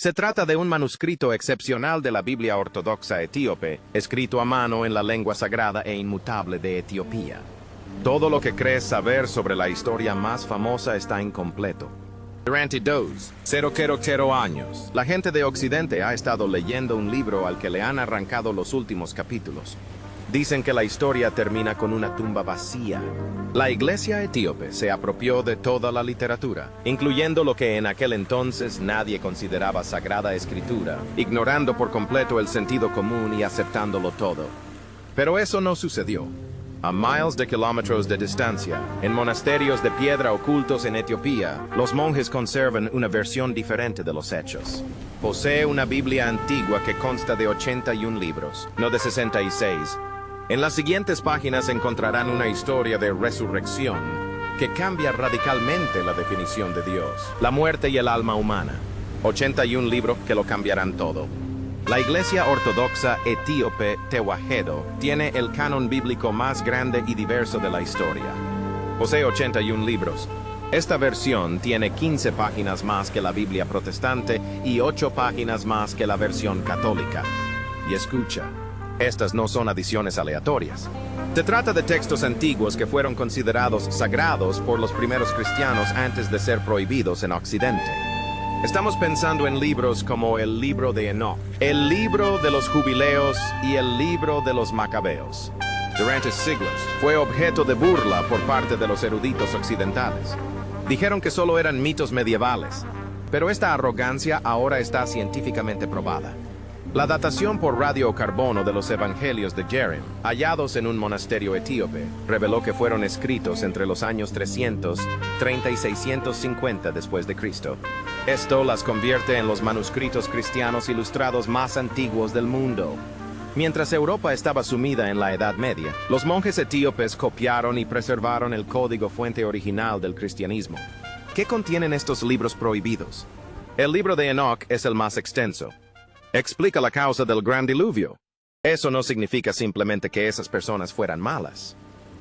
Se trata de un manuscrito excepcional de la Biblia ortodoxa etíope, escrito a mano en la lengua sagrada e inmutable de Etiopía. Todo lo que crees saber sobre la historia más famosa está incompleto. Durante 000 años, la gente de Occidente ha estado leyendo un libro al que le han arrancado los últimos capítulos. Dicen que la historia termina con una tumba vacía. La iglesia etíope se apropió de toda la literatura, incluyendo lo que en aquel entonces nadie consideraba sagrada escritura, ignorando por completo el sentido común y aceptándolo todo. Pero eso no sucedió. A miles de kilómetros de distancia, en monasterios de piedra ocultos en Etiopía, los monjes conservan una versión diferente de los hechos. Posee una Biblia antigua que consta de 81 libros, no de 66. En las siguientes páginas encontrarán una historia de resurrección que cambia radicalmente la definición de Dios, la muerte y el alma humana. 81 libros que lo cambiarán todo. La Iglesia Ortodoxa Etíope Tewahedo tiene el canon bíblico más grande y diverso de la historia. Posee 81 libros. Esta versión tiene 15 páginas más que la Biblia protestante y 8 páginas más que la versión católica. Y escucha, estas no son adiciones aleatorias. Se trata de textos antiguos que fueron considerados sagrados por los primeros cristianos antes de ser prohibidos en Occidente. Estamos pensando en libros como el libro de Enoch, el libro de los jubileos y el libro de los macabeos. Durante siglos, fue objeto de burla por parte de los eruditos occidentales. Dijeron que solo eran mitos medievales, pero esta arrogancia ahora está científicamente probada. La datación por radiocarbono de los evangelios de Jerem, hallados en un monasterio etíope, reveló que fueron escritos entre los años 330 y 650 después de Cristo. Esto las convierte en los manuscritos cristianos ilustrados más antiguos del mundo. Mientras Europa estaba sumida en la Edad Media, los monjes etíopes copiaron y preservaron el código fuente original del cristianismo. ¿Qué contienen estos libros prohibidos? El libro de Enoch es el más extenso. Explica la causa del gran diluvio. Eso no significa simplemente que esas personas fueran malas.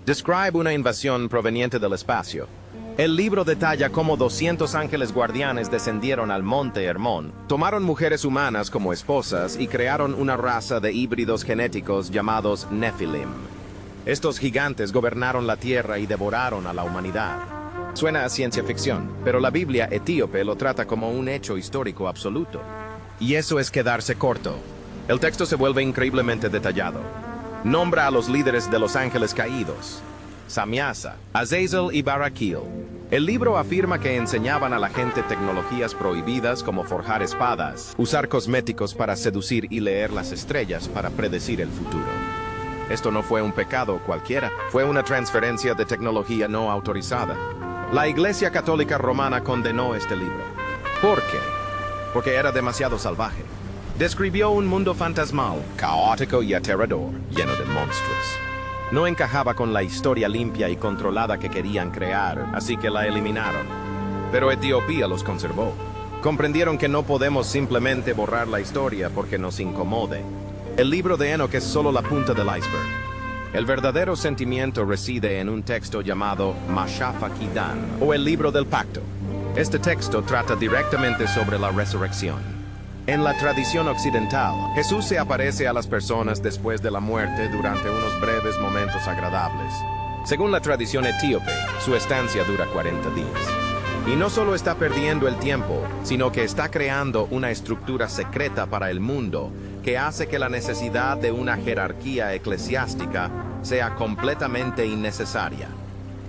Describe una invasión proveniente del espacio. El libro detalla cómo 200 ángeles guardianes descendieron al monte Hermón, tomaron mujeres humanas como esposas y crearon una raza de híbridos genéticos llamados Nephilim. Estos gigantes gobernaron la tierra y devoraron a la humanidad. Suena a ciencia ficción, pero la Biblia etíope lo trata como un hecho histórico absoluto. Y eso es quedarse corto. El texto se vuelve increíblemente detallado. Nombra a los líderes de los ángeles caídos: Samiasa, Azazel y Barakil. El libro afirma que enseñaban a la gente tecnologías prohibidas como forjar espadas, usar cosméticos para seducir y leer las estrellas para predecir el futuro. Esto no fue un pecado cualquiera, fue una transferencia de tecnología no autorizada. La Iglesia Católica Romana condenó este libro. ¿Por qué? Porque era demasiado salvaje. Describió un mundo fantasmal, caótico y aterrador, lleno de monstruos. No encajaba con la historia limpia y controlada que querían crear, así que la eliminaron. Pero Etiopía los conservó. Comprendieron que no podemos simplemente borrar la historia porque nos incomode. El libro de Enoch es solo la punta del iceberg. El verdadero sentimiento reside en un texto llamado Mashafa Kidan, o el libro del pacto. Este texto trata directamente sobre la resurrección. En la tradición occidental, Jesús se aparece a las personas después de la muerte durante unos breves momentos agradables. Según la tradición etíope, su estancia dura 40 días. Y no solo está perdiendo el tiempo, sino que está creando una estructura secreta para el mundo que hace que la necesidad de una jerarquía eclesiástica sea completamente innecesaria.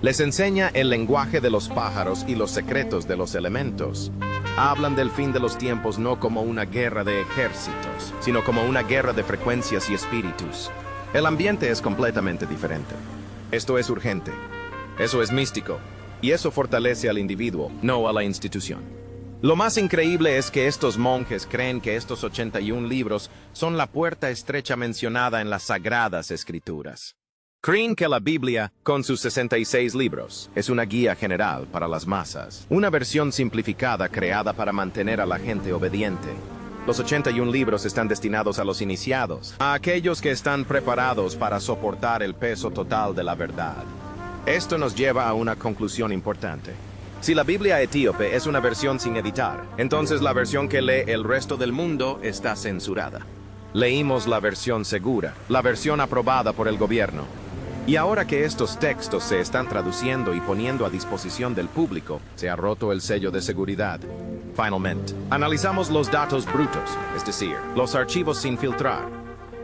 Les enseña el lenguaje de los pájaros y los secretos de los elementos. Hablan del fin de los tiempos no como una guerra de ejércitos, sino como una guerra de frecuencias y espíritus. El ambiente es completamente diferente. Esto es urgente. Eso es místico. Y eso fortalece al individuo, no a la institución. Lo más increíble es que estos monjes creen que estos 81 libros son la puerta estrecha mencionada en las Sagradas Escrituras. Creen que la Biblia, con sus 66 libros, es una guía general para las masas, una versión simplificada creada para mantener a la gente obediente. Los 81 libros están destinados a los iniciados, a aquellos que están preparados para soportar el peso total de la verdad. Esto nos lleva a una conclusión importante. Si la Biblia etíope es una versión sin editar, entonces la versión que lee el resto del mundo está censurada. Leímos la versión segura, la versión aprobada por el gobierno. Y ahora que estos textos se están traduciendo y poniendo a disposición del público, se ha roto el sello de seguridad. Finalmente, analizamos los datos brutos, es decir, los archivos sin filtrar.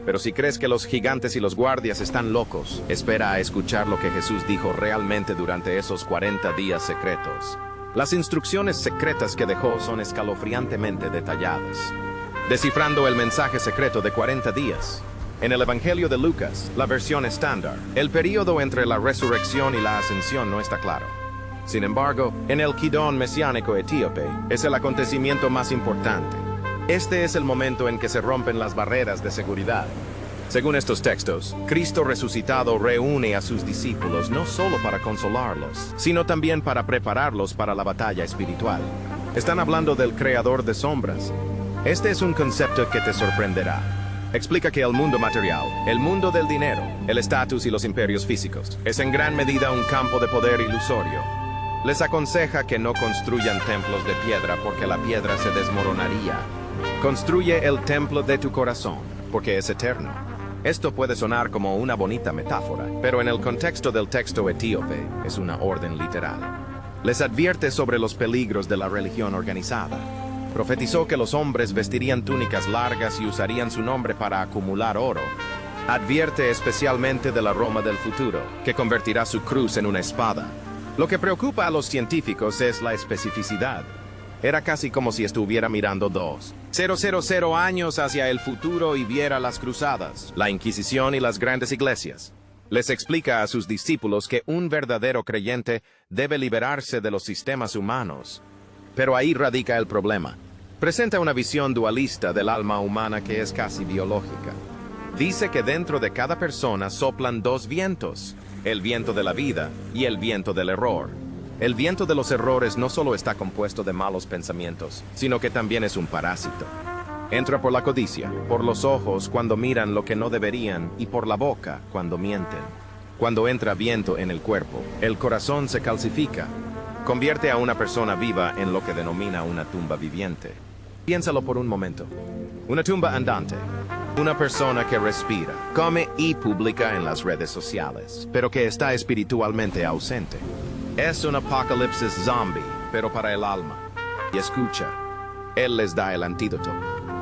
Pero si crees que los gigantes y los guardias están locos, espera a escuchar lo que Jesús dijo realmente durante esos 40 días secretos. Las instrucciones secretas que dejó son escalofriantemente detalladas. Descifrando el mensaje secreto de 40 días. En el Evangelio de Lucas, la versión estándar, el período entre la resurrección y la ascensión no está claro. Sin embargo, en el Kidón mesiánico etíope, es el acontecimiento más importante. Este es el momento en que se rompen las barreras de seguridad. Según estos textos, Cristo resucitado reúne a sus discípulos no solo para consolarlos, sino también para prepararlos para la batalla espiritual. Están hablando del creador de sombras. Este es un concepto que te sorprenderá. Explica que el mundo material, el mundo del dinero, el estatus y los imperios físicos, es en gran medida un campo de poder ilusorio. Les aconseja que no construyan templos de piedra porque la piedra se desmoronaría. Construye el templo de tu corazón, porque es eterno. Esto puede sonar como una bonita metáfora, pero en el contexto del texto etíope es una orden literal. Les advierte sobre los peligros de la religión organizada. Profetizó que los hombres vestirían túnicas largas y usarían su nombre para acumular oro. Advierte especialmente de la Roma del futuro, que convertirá su cruz en una espada. Lo que preocupa a los científicos es la especificidad. Era casi como si estuviera mirando 2,000 años hacia el futuro y viera las cruzadas, la Inquisición y las grandes iglesias. Les explica a sus discípulos que un verdadero creyente debe liberarse de los sistemas humanos. Pero ahí radica el problema. Presenta una visión dualista del alma humana que es casi biológica. Dice que dentro de cada persona soplan dos vientos, el viento de la vida y el viento del error. El viento de los errores no solo está compuesto de malos pensamientos, sino que también es un parásito. Entra por la codicia, por los ojos cuando miran lo que no deberían y por la boca cuando mienten. Cuando entra viento en el cuerpo, el corazón se calcifica. Convierte a una persona viva en lo que denomina una tumba viviente. Piénsalo por un momento. Una tumba andante. Una persona que respira, come y publica en las redes sociales, pero que está espiritualmente ausente. Es un apocalipsis zombie, pero para el alma. Y escucha, Él les da el antídoto.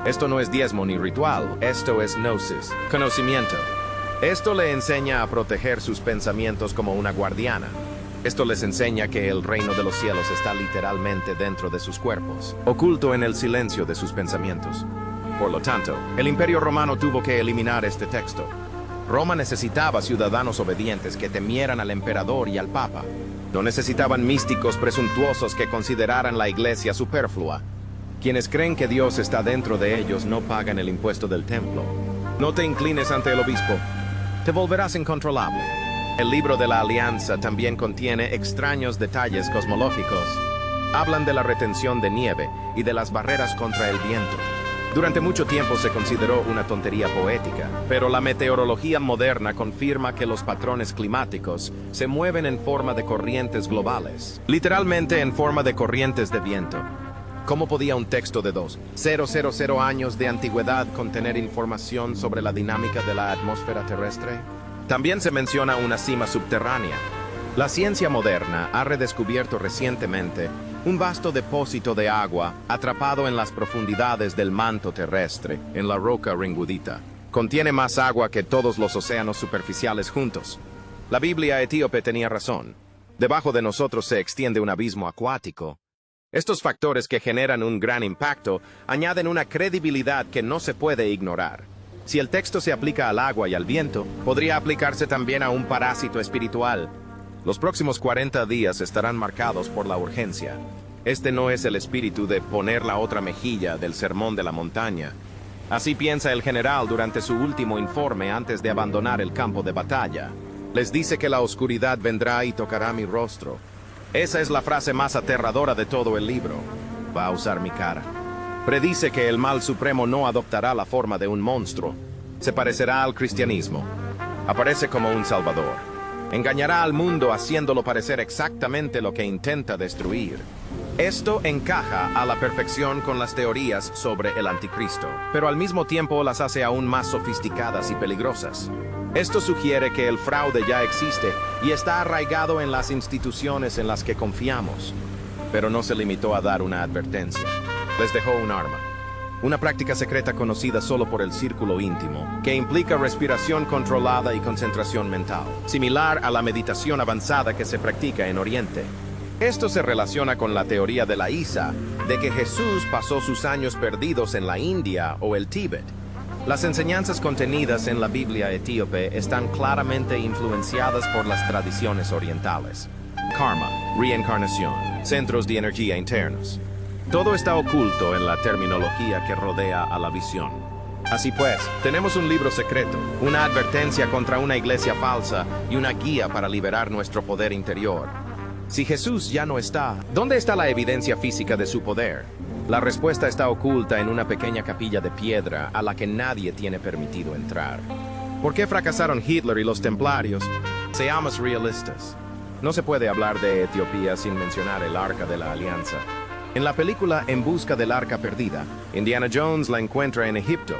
Esto no es diezmo ni ritual, esto es gnosis, conocimiento. Esto le enseña a proteger sus pensamientos como una guardiana. Esto les enseña que el reino de los cielos está literalmente dentro de sus cuerpos, oculto en el silencio de sus pensamientos. Por lo tanto, el Imperio Romano tuvo que eliminar este texto. Roma necesitaba ciudadanos obedientes que temieran al emperador y al papa. No necesitaban místicos presuntuosos que consideraran la iglesia superflua. Quienes creen que Dios está dentro de ellos no pagan el impuesto del templo. No te inclines ante el obispo. Te volverás incontrolable. El libro de la Alianza también contiene extraños detalles cosmológicos. Hablan de la retención de nieve y de las barreras contra el viento. Durante mucho tiempo se consideró una tontería poética, pero la meteorología moderna confirma que los patrones climáticos se mueven en forma de corrientes globales, literalmente en forma de corrientes de viento. ¿Cómo podía un texto de 2,000 años de antigüedad contener información sobre la dinámica de la atmósfera terrestre? También se menciona una cima subterránea. La ciencia moderna ha redescubierto recientemente un vasto depósito de agua atrapado en las profundidades del manto terrestre, en la roca ringudita. Contiene más agua que todos los océanos superficiales juntos. La Biblia etíope tenía razón. Debajo de nosotros se extiende un abismo acuático. Estos factores que generan un gran impacto añaden una credibilidad que no se puede ignorar. Si el texto se aplica al agua y al viento, podría aplicarse también a un parásito espiritual. Los próximos 40 días estarán marcados por la urgencia. Este no es el espíritu de poner la otra mejilla del sermón de la montaña. Así piensa el general durante su último informe antes de abandonar el campo de batalla. Les dice que la oscuridad vendrá y tocará mi rostro. Esa es la frase más aterradora de todo el libro. Va a usar mi cara. Predice que el mal supremo no adoptará la forma de un monstruo. Se parecerá al cristianismo. Aparece como un salvador. Engañará al mundo haciéndolo parecer exactamente lo que intenta destruir. Esto encaja a la perfección con las teorías sobre el anticristo, pero al mismo tiempo las hace aún más sofisticadas y peligrosas. Esto sugiere que el fraude ya existe y está arraigado en las instituciones en las que confiamos, pero no se limitó a dar una advertencia. Les dejó un arma. Una práctica secreta conocida solo por el círculo íntimo, que implica respiración controlada y concentración mental, similar a la meditación avanzada que se practica en Oriente. Esto se relaciona con la teoría de la Isa, de que Jesús pasó sus años perdidos en la India o el Tíbet. Las enseñanzas contenidas en la Biblia etíope están claramente influenciadas por las tradiciones orientales. Karma, reencarnación, centros de energía internos. Todo está oculto en la terminología que rodea a la visión. Así pues, tenemos un libro secreto, una advertencia contra una iglesia falsa y una guía para liberar nuestro poder interior. Si Jesús ya no está, ¿dónde está la evidencia física de su poder? La respuesta está oculta en una pequeña capilla de piedra a la que nadie tiene permitido entrar. ¿Por qué fracasaron Hitler y los templarios? Seamos realistas. No se puede hablar de Etiopía sin mencionar el Arca de la Alianza. En la película En busca del Arca Perdida, Indiana Jones la encuentra en Egipto.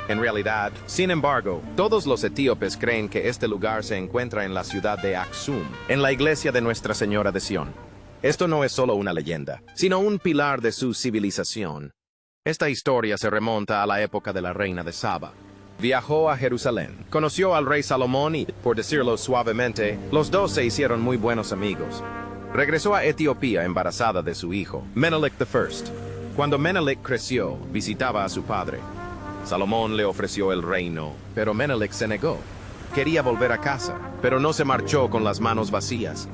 En realidad, sin embargo, todos los etíopes creen que este lugar se encuentra en la ciudad de Aksum, en la iglesia de Nuestra Señora de Sion. Esto no es solo una leyenda, sino un pilar de su civilización. Esta historia se remonta a la época de la reina de Saba. Viajó a Jerusalén, conoció al rey Salomón y, por decirlo suavemente, los dos se hicieron muy buenos amigos. Regresó a Etiopía embarazada de su hijo, Menelik I. Cuando Menelik creció, visitaba a su padre. Salomón le ofreció el reino, pero Menelik se negó. Quería volver a casa, pero no se marchó con las manos vacías.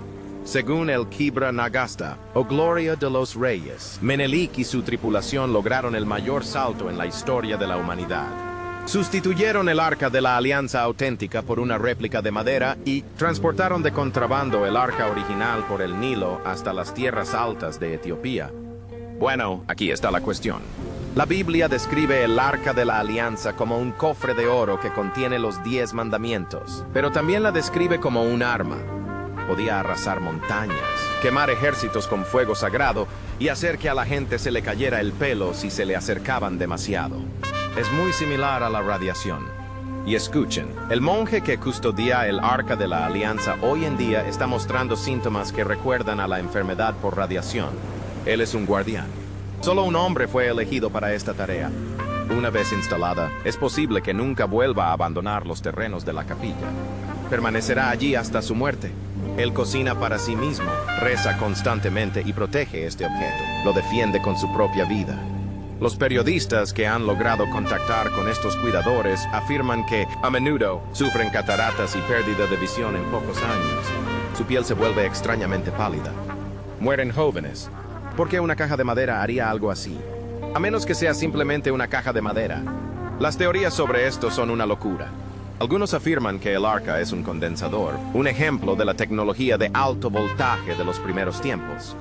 Según el Kibra Nagasta, o Gloria de los Reyes, Menelik y su tripulación lograron el mayor salto en la historia de la humanidad. Sustituyeron el Arca de la Alianza auténtica por una réplica de madera y transportaron de contrabando el arca original por el Nilo hasta las tierras altas de Etiopía. Bueno, aquí está la cuestión. La Biblia describe el Arca de la Alianza como un cofre de oro que contiene los 10 mandamientos, pero también la describe como un arma. Podía arrasar montañas, quemar ejércitos con fuego sagrado y hacer que a la gente se le cayera el pelo si se le acercaban demasiado. Es muy similar a la radiación. Y escuchen, el monje que custodia el Arca de la Alianza hoy en día está mostrando síntomas que recuerdan a la enfermedad por radiación. Él es un guardián. Solo un hombre fue elegido para esta tarea. Una vez instalada, es posible que nunca vuelva a abandonar los terrenos de la capilla. Permanecerá allí hasta su muerte. Él cocina para sí mismo, reza constantemente y protege este objeto. Lo defiende con su propia vida. Los periodistas que han logrado contactar con estos cuidadores afirman que, a menudo, sufren cataratas y pérdida de visión en pocos años. Su piel se vuelve extrañamente pálida. Mueren jóvenes. ¿Por qué una caja de madera haría algo así? A menos que sea simplemente una caja de madera. Las teorías sobre esto son una locura. Algunos afirman que el arca es un condensador, un ejemplo de la tecnología de alto voltaje de los primeros tiempos.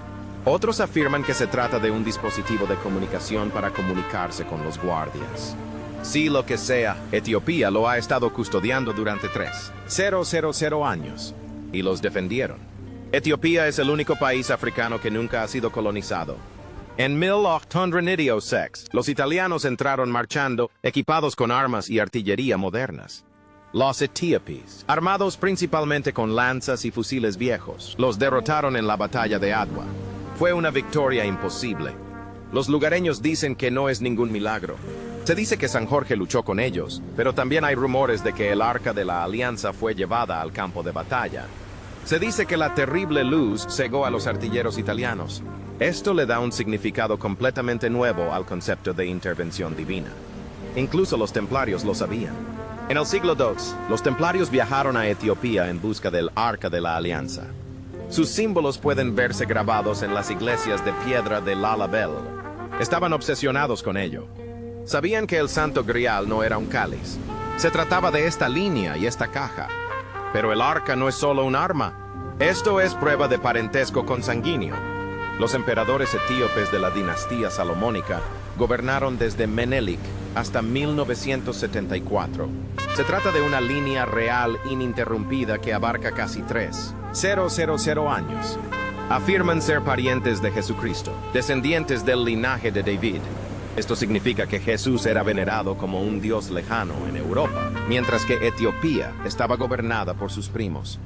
Otros afirman que se trata de un dispositivo de comunicación para comunicarse con los guardias. Sea lo que sea, Etiopía lo ha estado custodiando durante 3,000 años, y los defendieron. Etiopía es el único país africano que nunca ha sido colonizado. En 1896, los italianos entraron marchando, equipados con armas y artillería modernas. Los etíopes, armados principalmente con lanzas y fusiles viejos, los derrotaron en la batalla de Adwa. Fue una victoria imposible. Los lugareños dicen que no es ningún milagro. Se dice que San Jorge luchó con ellos, pero también hay rumores de que el Arca de la Alianza fue llevada al campo de batalla. Se dice que la terrible luz cegó a los artilleros italianos. Esto le da un significado completamente nuevo al concepto de intervención divina. Incluso los templarios lo sabían. En el siglo II, los templarios viajaron a Etiopía en busca del Arca de la Alianza. Sus símbolos pueden verse grabados en las iglesias de piedra de Lalabel. Estaban obsesionados con ello. Sabían que el Santo Grial no era un cáliz. Se trataba de esta línea y esta caja. Pero el arca no es solo un arma. Esto es prueba de parentesco consanguíneo. Los emperadores etíopes de la dinastía salomónica gobernaron desde Menelik hasta 1974. Se trata de una línea real ininterrumpida que abarca casi 3,000 años. Afirman ser parientes de Jesucristo, descendientes del linaje de David. Esto significa que Jesús era venerado como un dios lejano en Europa, mientras que Etiopía estaba gobernada por sus primos.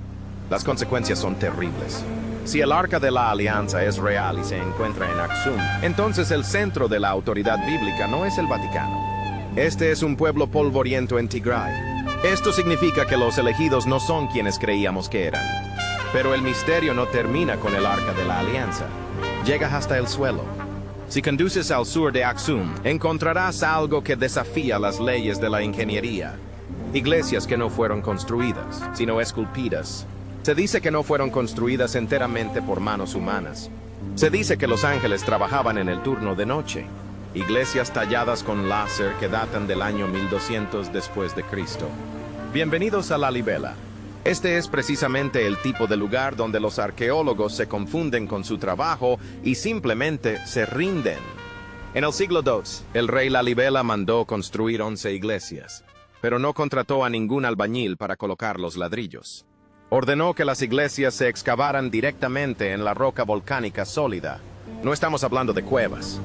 Las consecuencias son terribles. Si el Arca de la Alianza es real y se encuentra en Aksum, entonces el centro de la autoridad bíblica no es el Vaticano. Este es un pueblo polvoriento en Tigray. Esto significa que los elegidos no son quienes creíamos que eran. Pero el misterio no termina con el Arca de la Alianza. Llega hasta el suelo. Si conduces al sur de Aksum, encontrarás algo que desafía las leyes de la ingeniería. Iglesias que no fueron construidas, sino esculpidas. Se dice que no fueron construidas enteramente por manos humanas. Se dice que los ángeles trabajaban en el turno de noche. Iglesias talladas con láser que datan del año 1200 después de Cristo. Bienvenidos a Lalibela. Este es precisamente el tipo de lugar donde los arqueólogos se confunden con su trabajo y simplemente se rinden. En el siglo II, el rey Lalibela mandó construir 11 iglesias, pero no contrató a ningún albañil para colocar los ladrillos. Ordenó que las iglesias se excavaran directamente en la roca volcánica sólida. No estamos hablando de cuevas.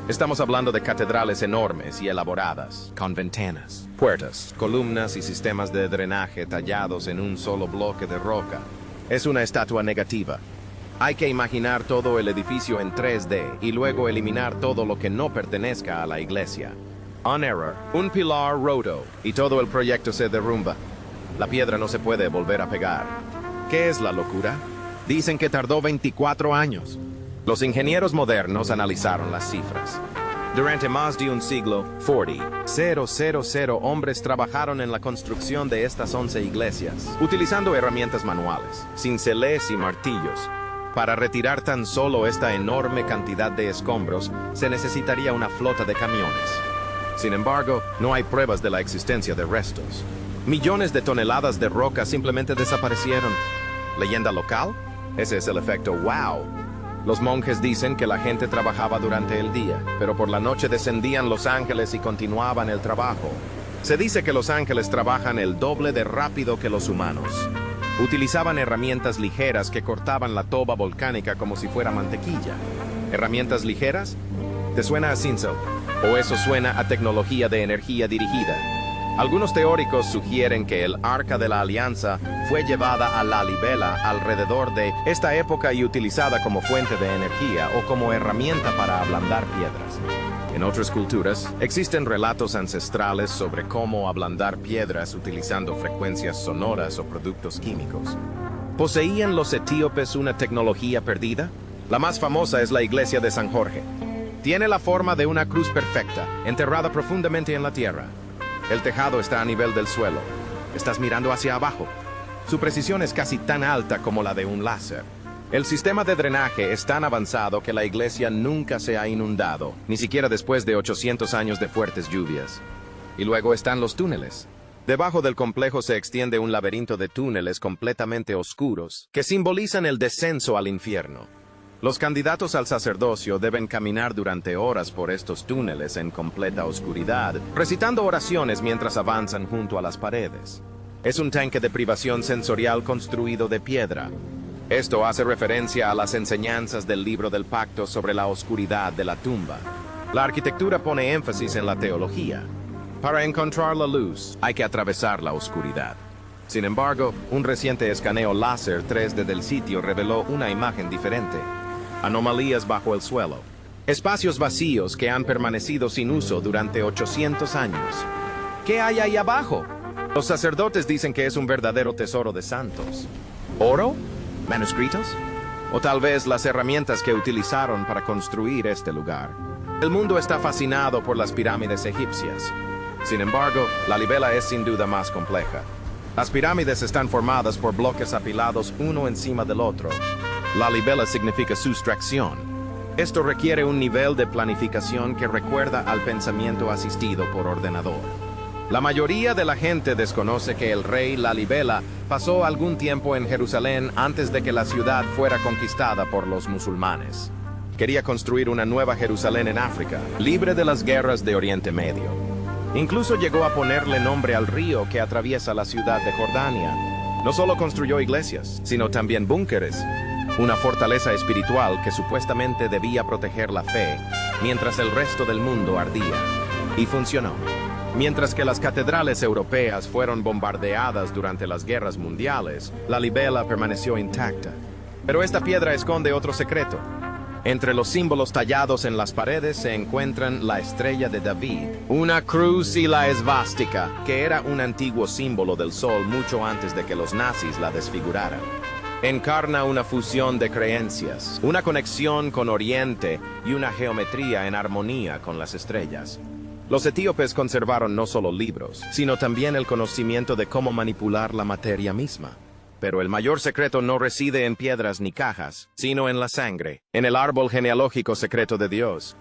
Estamos hablando de catedrales enormes y elaboradas, con ventanas, puertas, columnas y sistemas de drenaje tallados en un solo bloque de roca. Es una estatua negativa. Hay que imaginar todo el edificio en 3D y luego eliminar todo lo que no pertenezca a la iglesia. On error, un pilar roto y todo el proyecto se derrumba. La piedra no se puede volver a pegar. ¿Qué es la locura? Dicen que tardó 24 años. Los ingenieros modernos analizaron las cifras. Durante más de un siglo, 40,000 hombres trabajaron en la construcción de estas 11 iglesias, utilizando herramientas manuales, cinceles y martillos. Para retirar tan solo esta enorme cantidad de escombros, se necesitaría una flota de camiones. Sin embargo, no hay pruebas de la existencia de restos. Millones de toneladas de roca simplemente desaparecieron. ¿Leyenda local? Ese es el efecto wow. Los monjes dicen que la gente trabajaba durante el día, pero por la noche descendían los ángeles y continuaban el trabajo. Se dice que los ángeles trabajan el doble de rápido que los humanos. Utilizaban herramientas ligeras que cortaban la toba volcánica como si fuera mantequilla. ¿Herramientas ligeras? ¿Te suena a cincel? ¿O eso suena a tecnología de energía dirigida? Algunos teóricos sugieren que el Arca de la Alianza fue llevada a Lalibela alrededor de esta época y utilizada como fuente de energía o como herramienta para ablandar piedras. En otras culturas, existen relatos ancestrales sobre cómo ablandar piedras utilizando frecuencias sonoras o productos químicos. ¿Poseían los etíopes una tecnología perdida? La más famosa es la iglesia de San Jorge. Tiene la forma de una cruz perfecta, enterrada profundamente en la tierra. El tejado está a nivel del suelo. Estás mirando hacia abajo. Su precisión es casi tan alta como la de un láser. El sistema de drenaje es tan avanzado que la iglesia nunca se ha inundado, ni siquiera después de 800 años de fuertes lluvias. Y luego están los túneles. Debajo del complejo se extiende un laberinto de túneles completamente oscuros que simbolizan el descenso al infierno. Los candidatos al sacerdocio deben caminar durante horas por estos túneles en completa oscuridad, recitando oraciones mientras avanzan junto a las paredes. Es un tanque de privación sensorial construido de piedra. Esto hace referencia a las enseñanzas del Libro del Pacto sobre la oscuridad de la tumba. La arquitectura pone énfasis en la teología. Para encontrar la luz, hay que atravesar la oscuridad. Sin embargo, un reciente escaneo láser 3D del sitio reveló una imagen diferente. Anomalías bajo el suelo. Espacios vacíos que han permanecido sin uso durante 800 años. ¿Qué hay ahí abajo? Los sacerdotes dicen que es un verdadero tesoro de santos. ¿Oro? ¿Manuscritos? O tal vez las herramientas que utilizaron para construir este lugar. El mundo está fascinado por las pirámides egipcias. Sin embargo, Lalibela es sin duda más compleja. Las pirámides están formadas por bloques apilados uno encima del otro. Lalibela significa sustracción. Esto requiere un nivel de planificación que recuerda al pensamiento asistido por ordenador. La mayoría de la gente desconoce que el rey Lalibela pasó algún tiempo en Jerusalén antes de que la ciudad fuera conquistada por los musulmanes. Quería construir una nueva Jerusalén en África, libre de las guerras de Oriente Medio. Incluso llegó a ponerle nombre al río que atraviesa la ciudad de Jordania. No solo construyó iglesias, sino también búnkeres, una fortaleza espiritual que supuestamente debía proteger la fe, mientras el resto del mundo ardía. Y funcionó. Mientras que las catedrales europeas fueron bombardeadas durante las guerras mundiales, la libela permaneció intacta. Pero esta piedra esconde otro secreto. Entre los símbolos tallados en las paredes se encuentran la estrella de David, una cruz y la esvástica, que era un antiguo símbolo del sol mucho antes de que los nazis la desfiguraran. Encarna una fusión de creencias, una conexión con Oriente y una geometría en armonía con las estrellas. Los etíopes conservaron no solo libros, sino también el conocimiento de cómo manipular la materia misma. Pero el mayor secreto no reside en piedras ni cajas, sino en la sangre, en el árbol genealógico secreto de Dios.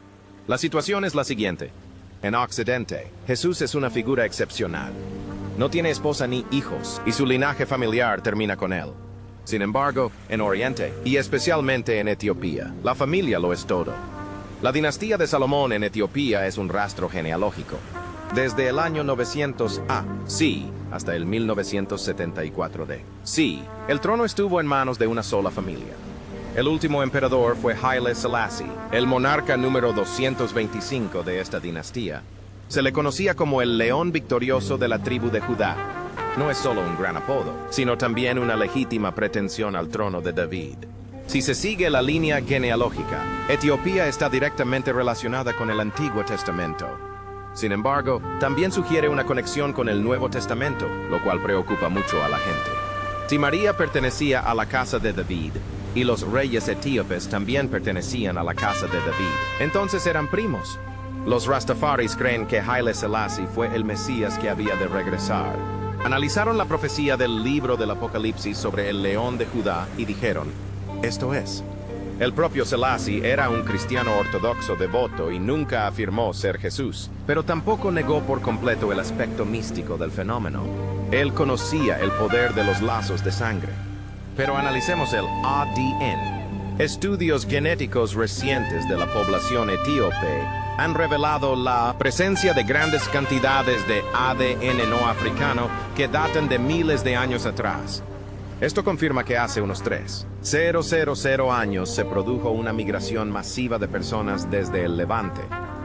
La situación es la siguiente. En Occidente, Jesús es una figura excepcional. No tiene esposa ni hijos, y su linaje familiar termina con él. Sin embargo, en Oriente, y especialmente en Etiopía, la familia lo es todo. La dinastía de Salomón en Etiopía es un rastro genealógico. Desde el año 900 A.C. hasta el 1974 D.C., el trono estuvo en manos de una sola familia. El último emperador fue Haile Selassie, el monarca número 225 de esta dinastía. Se le conocía como el león victorioso de la tribu de Judá. No es solo un gran apodo, sino también una legítima pretensión al trono de David. Si se sigue la línea genealógica, Etiopía está directamente relacionada con el Antiguo Testamento. Sin embargo, también sugiere una conexión con el Nuevo Testamento, lo cual preocupa mucho a la gente. Si María pertenecía a la casa de David, y los reyes etíopes también pertenecían a la casa de David, entonces eran primos. Los Rastafaris creen que Haile Selassie fue el Mesías que había de regresar. Analizaron la profecía del libro del Apocalipsis sobre el león de Judá y dijeron, esto es. El propio Selassie era un cristiano ortodoxo devoto y nunca afirmó ser Jesús, pero tampoco negó por completo el aspecto místico del fenómeno. Él conocía el poder de los lazos de sangre. Pero analicemos el ADN. Estudios genéticos recientes de la población etíope han revelado la presencia de grandes cantidades de ADN no africano que datan de miles de años atrás. Esto confirma que hace unos 3,000 años se produjo una migración masiva de personas desde el Levante,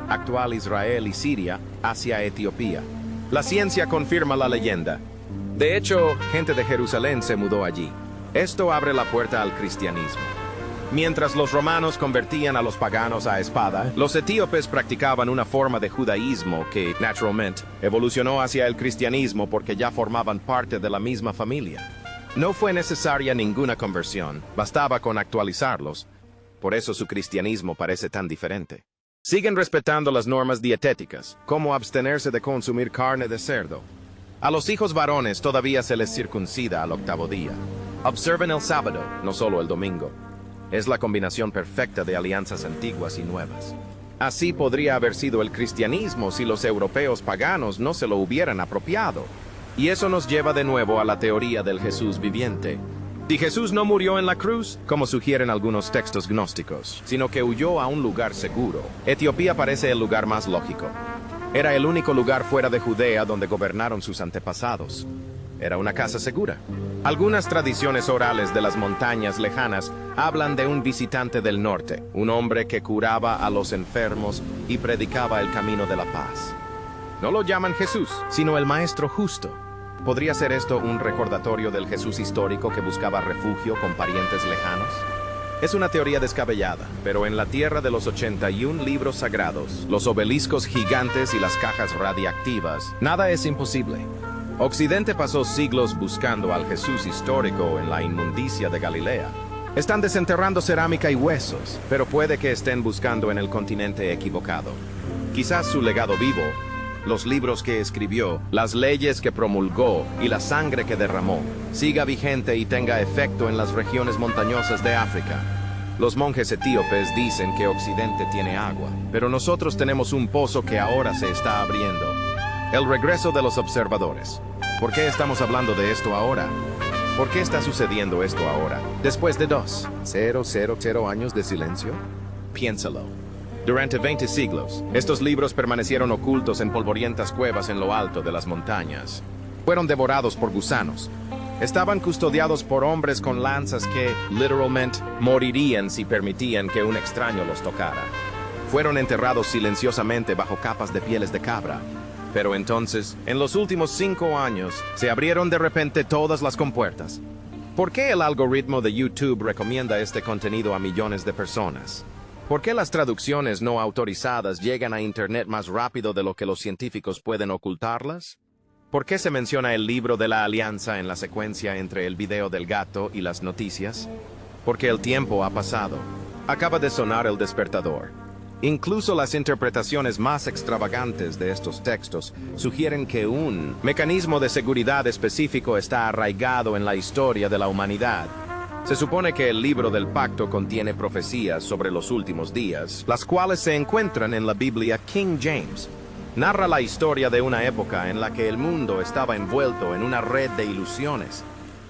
actual Israel y Siria, hacia Etiopía. La ciencia confirma la leyenda. De hecho, gente de Jerusalén se mudó allí. Esto abre la puerta al cristianismo. Mientras los romanos convertían a los paganos a espada, los etíopes practicaban una forma de judaísmo que, naturalmente, evolucionó hacia el cristianismo porque ya formaban parte de la misma familia. No fue necesaria ninguna conversión, bastaba con actualizarlos. Por eso su cristianismo parece tan diferente. Siguen respetando las normas dietéticas, como abstenerse de consumir carne de cerdo. A los hijos varones todavía se les circuncida al 8º día. Observen el sábado, no solo el domingo. Es la combinación perfecta de alianzas antiguas y nuevas. Así podría haber sido el cristianismo si los europeos paganos no se lo hubieran apropiado. Y eso nos lleva de nuevo a la teoría del Jesús viviente. Si Jesús no murió en la cruz, como sugieren algunos textos gnósticos, sino que huyó a un lugar seguro, Etiopía parece el lugar más lógico. Era el único lugar fuera de Judea donde gobernaron sus antepasados. Era una casa segura. Algunas tradiciones orales de las montañas lejanas hablan de un visitante del norte, un hombre que curaba a los enfermos y predicaba el camino de la paz. No lo llaman Jesús, sino el Maestro Justo. ¿Podría ser esto un recordatorio del Jesús histórico que buscaba refugio con parientes lejanos? Es una teoría descabellada, pero en la tierra de los 81 libros sagrados, los obeliscos gigantes y las cajas radiactivas, nada es imposible. Occidente pasó siglos buscando al Jesús histórico en la inmundicia de Galilea. Están desenterrando cerámica y huesos, pero puede que estén buscando en el continente equivocado. Quizás su legado vivo, los libros que escribió, las leyes que promulgó y la sangre que derramó, siga vigente y tenga efecto en las regiones montañosas de África. Los monjes etíopes dicen que Occidente tiene agua, pero nosotros tenemos un pozo que ahora se está abriendo. El regreso de los observadores. ¿Por qué estamos hablando de esto ahora? ¿Por qué está sucediendo esto ahora? Después de 2,000 años de silencio. Piénsalo. Durante 20 siglos, estos libros permanecieron ocultos en polvorientas cuevas en lo alto de las montañas. Fueron devorados por gusanos. Estaban custodiados por hombres con lanzas que, literalmente, morirían si permitían que un extraño los tocara. Fueron enterrados silenciosamente bajo capas de pieles de cabra. Pero entonces, en los últimos 5 años, se abrieron de repente todas las compuertas. ¿Por qué el algoritmo de YouTube recomienda este contenido a millones de personas? ¿Por qué las traducciones no autorizadas llegan a Internet más rápido de lo que los científicos pueden ocultarlas? ¿Por qué se menciona el libro de la alianza en la secuencia entre el video del gato y las noticias? Porque el tiempo ha pasado. Acaba de sonar el despertador. Incluso las interpretaciones más extravagantes de estos textos sugieren que un mecanismo de seguridad específico está arraigado en la historia de la humanidad. Se supone que el libro del pacto contiene profecías sobre los últimos días, las cuales se encuentran en la Biblia King James. Narra la historia de una época en la que el mundo estaba envuelto en una red de ilusiones.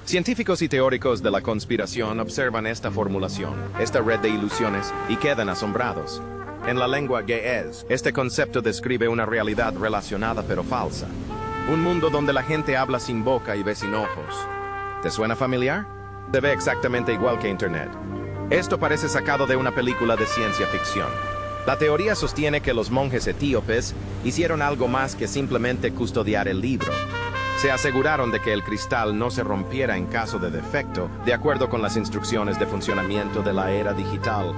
Científicos y teóricos de la conspiración observan esta formulación, esta red de ilusiones, y quedan asombrados. En la lengua ge'ez, este concepto describe una realidad relacionada pero falsa. Un mundo donde la gente habla sin boca y ve sin ojos. ¿Te suena familiar? Se ve exactamente igual que Internet. Esto parece sacado de una película de ciencia ficción. La teoría sostiene que los monjes etíopes hicieron algo más que simplemente custodiar el libro. Se aseguraron de que el cristal no se rompiera en caso de defecto, de acuerdo con las instrucciones de funcionamiento de la era digital.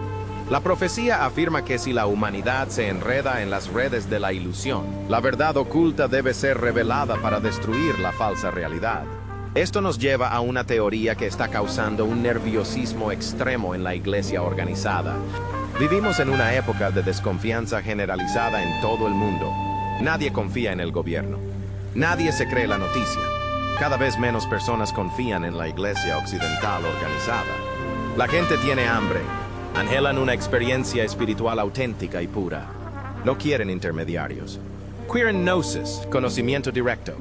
La profecía afirma que si la humanidad se enreda en las redes de la ilusión, la verdad oculta debe ser revelada para destruir la falsa realidad. Esto nos lleva a una teoría que está causando un nerviosismo extremo en la iglesia organizada. Vivimos en una época de desconfianza generalizada en todo el mundo. Nadie confía en el gobierno. Nadie se cree la noticia. Cada vez menos personas confían en la iglesia occidental organizada. La gente tiene hambre. Anhelan una experiencia espiritual auténtica y pura. No quieren intermediarios. Quieren gnosis, conocimiento directo.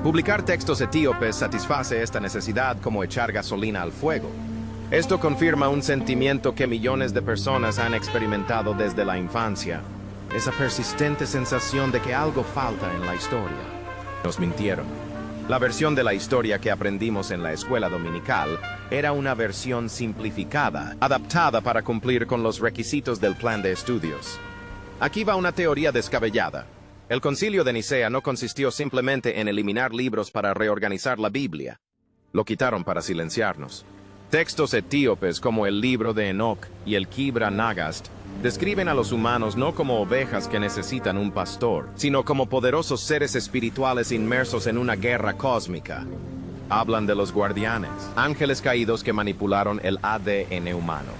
Publicar textos etíopes satisface esta necesidad como echar gasolina al fuego. Esto confirma un sentimiento que millones de personas han experimentado desde la infancia. Esa persistente sensación de que algo falta en la historia. Nos mintieron. La versión de la historia que aprendimos en la escuela dominical era una versión simplificada, adaptada para cumplir con los requisitos del plan de estudios. Aquí va una teoría descabellada. El Concilio de Nicea no consistió simplemente en eliminar libros para reorganizar la Biblia. Lo quitaron para silenciarnos. Textos etíopes como el libro de Enoch y el Kibra Nagast describen a los humanos no como ovejas que necesitan un pastor, sino como poderosos seres espirituales inmersos en una guerra cósmica. Hablan de los guardianes, ángeles caídos que manipularon el ADN humano.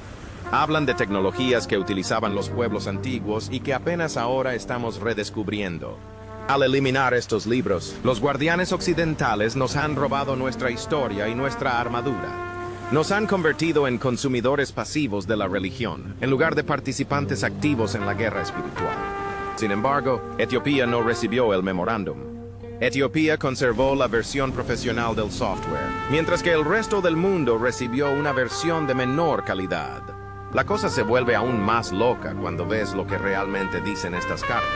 Hablan de tecnologías que utilizaban los pueblos antiguos y que apenas ahora estamos redescubriendo. Al eliminar estos libros, los guardianes occidentales nos han robado nuestra historia y nuestra armadura. Nos han convertido en consumidores pasivos de la religión, en lugar de participantes activos en la guerra espiritual. Sin embargo, Etiopía no recibió el memorándum. Etiopía conservó la versión profesional del software, mientras que el resto del mundo recibió una versión de menor calidad. La cosa se vuelve aún más loca cuando ves lo que realmente dicen estas cartas.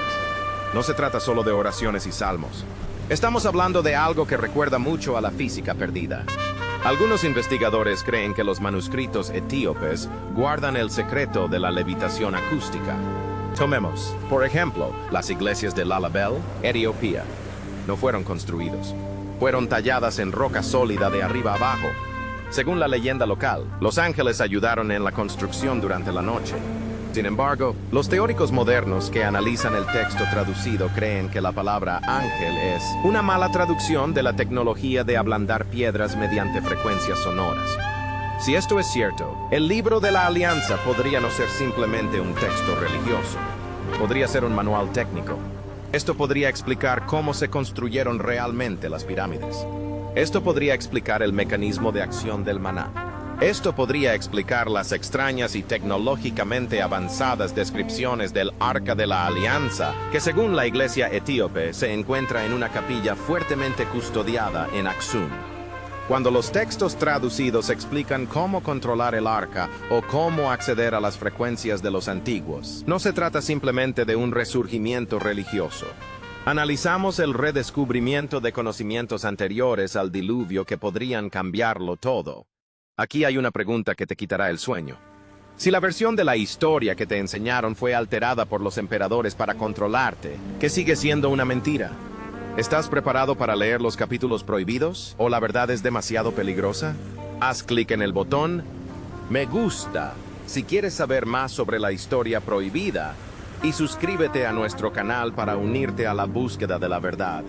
No se trata solo de oraciones y salmos. Estamos hablando de algo que recuerda mucho a la física perdida. Algunos investigadores creen que los manuscritos etíopes guardan el secreto de la levitación acústica. Tomemos, por ejemplo, las iglesias de Lalibela, Etiopía. No fueron construidos. Fueron talladas en roca sólida de arriba abajo. Según la leyenda local, los ángeles ayudaron en la construcción durante la noche. Sin embargo, los teóricos modernos que analizan el texto traducido creen que la palabra ángel es una mala traducción de la tecnología de ablandar piedras mediante frecuencias sonoras. Si esto es cierto, el libro de la alianza podría no ser simplemente un texto religioso. Podría ser un manual técnico. Esto podría explicar cómo se construyeron realmente las pirámides. Esto podría explicar el mecanismo de acción del maná. Esto podría explicar las extrañas y tecnológicamente avanzadas descripciones del Arca de la Alianza, que según la iglesia etíope se encuentra en una capilla fuertemente custodiada en Aksum. Cuando los textos traducidos explican cómo controlar el arca o cómo acceder a las frecuencias de los antiguos, no se trata simplemente de un resurgimiento religioso. Analizamos el redescubrimiento de conocimientos anteriores al diluvio que podrían cambiarlo todo. Aquí hay una pregunta que te quitará el sueño. Si la versión de la historia que te enseñaron fue alterada por los emperadores para controlarte, ¿qué sigue siendo una mentira? ¿Estás preparado para leer los capítulos prohibidos? ¿O la verdad es demasiado peligrosa? Haz clic en el botón Me gusta si quieres saber más sobre la historia prohibida y suscríbete a nuestro canal para unirte a la búsqueda de la verdad.